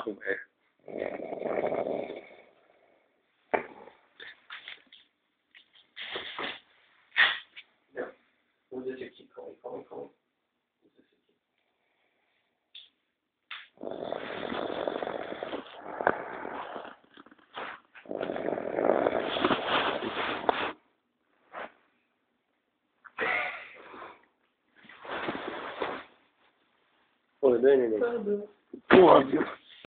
É. Usa esse aqui, calma aí. Usa esse aqui. Pô, Dani, Tá bom. porra, viu?